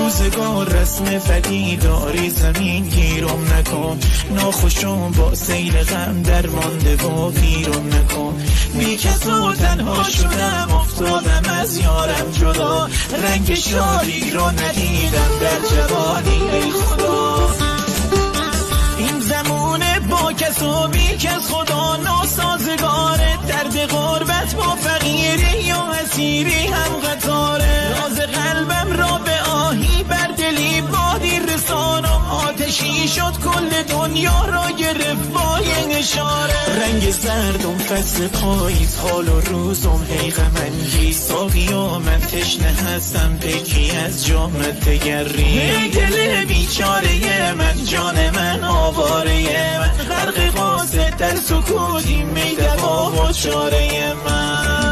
روزگار رسم فدی داری زمین گیرم نکن، ناخوشم با سیل غم درمانده و پیرم نکن. بی کس و تنها شدم افتادم از یارم جدا، رنگ شادی رو ندیدم در جوانی ای خدا. این زمونه با کس و بی کس خدا ناسازگاره، درد غربت با فقیری یا اسیری هم قطاره. راز قلبم را به آهی بر دلی بادی رسانم، آتشی شد کل دنیا را گرفت با یک اشاره. رنگ زردم فصل پاییز حال و روزم هی غم انگیز، ساقی و من تشنه هستم پکی از جامت دگری. ای دل بیچاره من جان من آواره من، غرق قاصد در سکوتی میدوا و چاره من.